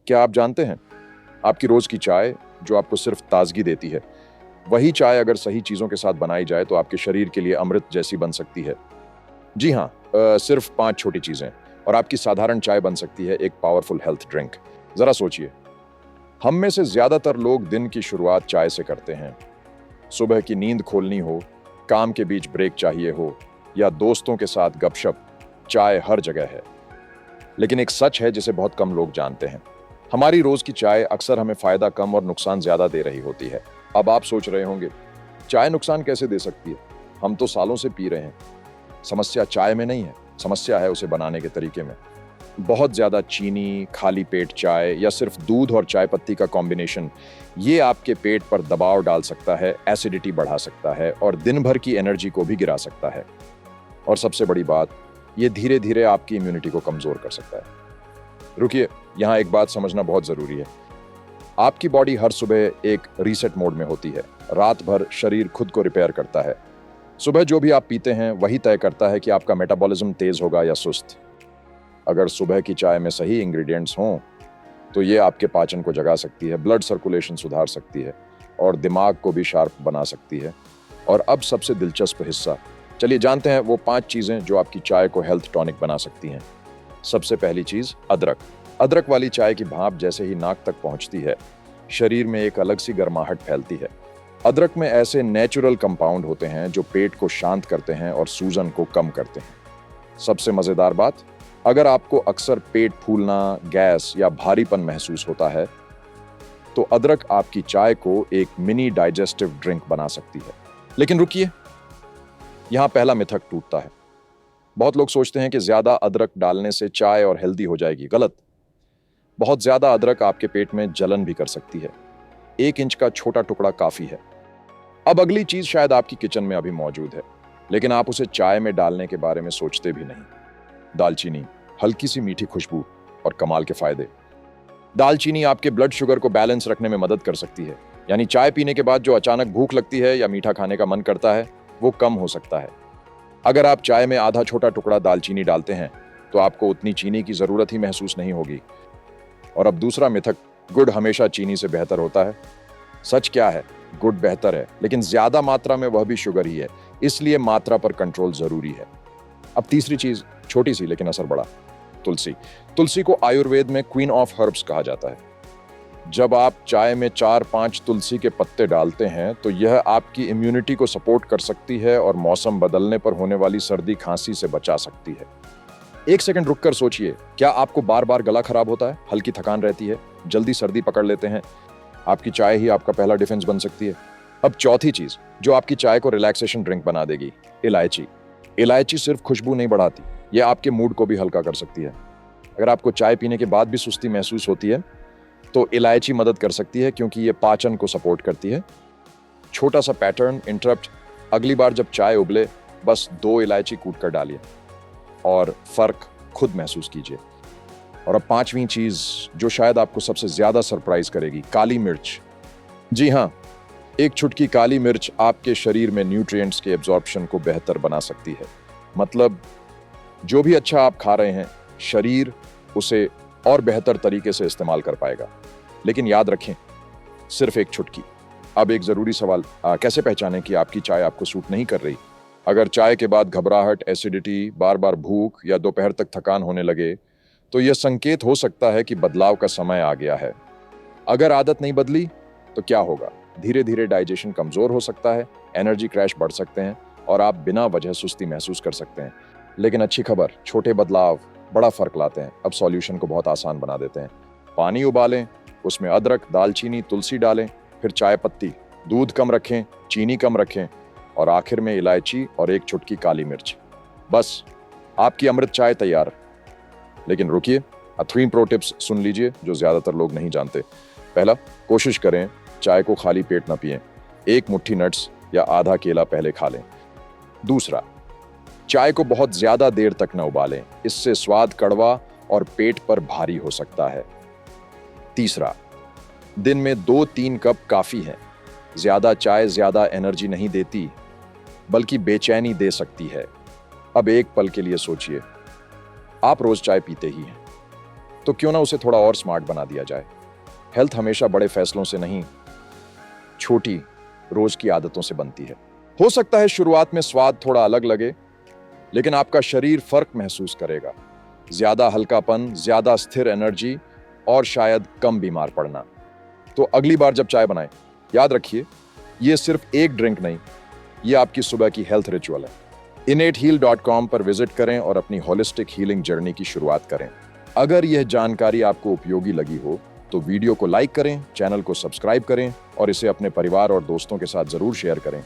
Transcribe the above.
क्या आप जानते हैं, आपकी रोज की चाय जो आपको सिर्फ ताजगी देती है, वही चाय अगर सही चीजों के साथ बनाई जाए तो आपके शरीर के लिए अमृत जैसी बन सकती है। जी हाँ, सिर्फ 5 छोटी चीजें और आपकी साधारण चाय बन सकती है एक पावरफुल हेल्थ ड्रिंक। जरा सोचिए, हम में से ज्यादातर लोग दिन की शुरुआत चाय से करते हैं। सुबह की नींद खोलनी हो, काम के बीच ब्रेक चाहिए हो या दोस्तों के साथ गपशप, चाय हर जगह है। लेकिन एक सच है जिसे बहुत कम लोग जानते हैं। हमारी रोज की चाय अक्सर हमें फायदा कम और नुकसान ज्यादा दे रही होती है। अब आप सोच रहे होंगे, चाय नुकसान कैसे दे सकती है? हम तो सालों से पी रहे हैं। समस्या चाय में नहीं है, समस्या है उसे बनाने के तरीके में। बहुत ज्यादा चीनी, खाली पेट चाय या सिर्फ दूध और चाय पत्ती का कॉम्बिनेशन, ये आपके पेट पर दबाव डाल सकता है, एसिडिटी बढ़ा सकता है और दिन भर की एनर्जी को भी गिरा सकता है। और सबसे बड़ी बात, ये धीरे धीरे आपकी इम्यूनिटी को कमजोर कर सकता है। रुकिए, यहाँ एक बात समझना बहुत जरूरी है। आपकी बॉडी हर सुबह एक रीसेट मोड में होती है। रात भर शरीर खुद को रिपेयर करता है। सुबह जो भी आप पीते हैं वही तय करता है कि आपका मेटाबॉलिज्म तेज होगा या सुस्त। अगर सुबह की चाय में सही इंग्रेडिएंट्स हों तो ये आपके पाचन को जगा सकती है, ब्लड सर्कुलेशन सुधार सकती है और दिमाग को भी शार्प बना सकती है। और अब सबसे दिलचस्प हिस्सा, चलिए जानते हैं वो 5 चीजें जो आपकी चाय को हेल्थ टॉनिक बना सकती हैं। सबसे पहली चीज, अदरक। अदरक वाली चाय की भाप जैसे ही नाक तक पहुंचती है, शरीर में एक अलग सी गर्माहट फैलती है। अदरक में ऐसे नेचुरल कंपाउंड होते हैं जो पेट को शांत करते हैं और सूजन को कम करते हैं। सबसे मजेदार बात, अगर आपको अक्सर पेट फूलना, गैस या भारीपन महसूस होता है तो अदरक आपकी चाय को एक मिनी डाइजेस्टिव ड्रिंक बना सकती है। लेकिन रुकिए, यहां पहला मिथक टूटता है। बहुत लोग सोचते हैं कि ज्यादा अदरक डालने से चाय और हेल्दी हो जाएगी। गलत। बहुत ज्यादा अदरक आपके पेट में जलन भी कर सकती है। 1 इंच का छोटा टुकड़ा काफी है। अब अगली चीज शायद आपकी किचन में अभी मौजूद है, लेकिन आप उसे चाय में डालने के बारे में सोचते भी नहीं। दालचीनी। हल्की सी मीठी खुशबू और कमाल के फायदे। दालचीनी आपके ब्लड शुगर को बैलेंस रखने में मदद कर सकती है। यानी चाय पीने के बाद जो अचानक भूख लगती है या मीठा खाने का मन करता है, वो कम हो सकता है। अगर आप चाय में आधा छोटा टुकड़ा दालचीनी डालते हैं तो आपको उतनी चीनी की जरूरत ही महसूस नहीं होगी। और अब दूसरा मिथक, गुड़ हमेशा चीनी से बेहतर होता है। सच क्या है? गुड़ बेहतर है, लेकिन ज्यादा मात्रा में वह भी शुगर ही है। इसलिए मात्रा पर कंट्रोल जरूरी है। अब तीसरी चीज, छोटी सी लेकिन असर बड़ा, तुलसी। तुलसी को आयुर्वेद में क्वीन ऑफ हर्ब्स कहा जाता है। जब आप चाय में 4-5 तुलसी के पत्ते डालते हैं तो यह आपकी इम्यूनिटी को सपोर्ट कर सकती है और मौसम बदलने पर होने वाली सर्दी खांसी से बचा सकती है। 1 सेकंड रुककर सोचिए, क्या आपको बार बार गला खराब होता है, हल्की थकान रहती है, जल्दी सर्दी पकड़ लेते हैं? आपकी चाय ही आपका पहला डिफेंस बन सकती है। अब चौथी चीज जो आपकी चाय को रिलैक्सेशन ड्रिंक बना देगी, इलायची। इलायची सिर्फ खुशबू नहीं बढ़ाती, यह आपके मूड को भी हल्का कर सकती है। अगर आपको चाय पीने के बाद भी सुस्ती महसूस होती है तो इलायची मदद कर सकती है, क्योंकि ये पाचन को सपोर्ट करती है। छोटा सा पैटर्न इंटरप्ट, अगली बार जब चाय उबले बस 2 इलायची कूट कर डालिए और फर्क खुद महसूस कीजिए। और अब 5वीं चीज जो शायद आपको सबसे ज्यादा सरप्राइज करेगी, काली मिर्च। जी हाँ, एक चुटकी काली मिर्च आपके शरीर में न्यूट्रिएंट्स के एब्जॉर्प्शन को बेहतर बना सकती है। मतलब जो भी अच्छा आप खा रहे हैं, शरीर उसे और बेहतर तरीके से इस्तेमाल कर पाएगा। लेकिन याद रखें, सिर्फ एक चुटकी। अब एक जरूरी सवाल, कैसे पहचानें कि आपकी चाय आपको सूट नहीं कर रही? अगर चाय के बाद घबराहट, एसिडिटी, बार बार भूख या दोपहर तक थकान होने लगे तो यह संकेत हो सकता है कि बदलाव का समय आ गया है। अगर आदत नहीं बदली तो क्या होगा? धीरे धीरे डाइजेशन कमजोर हो सकता है, एनर्जी क्रैश बढ़ सकते हैं और आप बिना वजह सुस्ती महसूस कर सकते हैं। लेकिन अच्छी खबर, छोटे बदलाव बड़ा फर्क लाते हैं। अब सॉल्यूशन को बहुत आसान बना देते हैं। पानी उबालें, उसमें अदरक, दालचीनी, तुलसी डालें, फिर चाय पत्ती, दूध कम रखें, चीनी कम रखें और आखिर में इलायची और 1 चुटकी काली मिर्च। बस आपकी अमृत चाय तैयार। लेकिन रुकिए, 3 प्रो टिप्स सुन लीजिए जो ज्यादातर लोग नहीं जानते। पहला, कोशिश करें चाय को खाली पेट न पिएं। 1 मुट्ठी नट्स या आधा केला पहले खा लें। दूसरा, चाय को बहुत ज्यादा देर तक न उबालें, इससे स्वाद कड़वा और पेट पर भारी हो सकता है। तीसरा, दिन में 2-3 कप काफी है। ज्यादा चाय ज्यादा एनर्जी नहीं देती, बल्कि बेचैनी दे सकती है। अब एक पल के लिए सोचिए, आप रोज चाय पीते ही हैं, तो क्यों ना उसे थोड़ा और स्मार्ट बना दिया जाए। हेल्थ हमेशा बड़े फैसलों से नहीं, छोटी रोज की आदतों से बनती है। हो सकता है शुरुआत में स्वाद थोड़ा अलग लगे, लेकिन आपका शरीर फर्क महसूस करेगा। ज्यादा हल्कापन, ज्यादा स्थिर एनर्जी और शायद कम बीमार पड़ना। तो अगली बार जब चाय बनाएं, याद रखिए, ये सिर्फ एक ड्रिंक नहीं, ये आपकी सुबह की हेल्थ रिचुअल है। InnateHeal.com पर विजिट करें और अपनी होलिस्टिक हीलिंग जर्नी की शुरुआत करें। अगर यह जानकारी आपको उपयोगी लगी हो तो वीडियो को लाइक करें, चैनल को सब्सक्राइब करें और इसे अपने परिवार और दोस्तों के साथ जरूर शेयर करें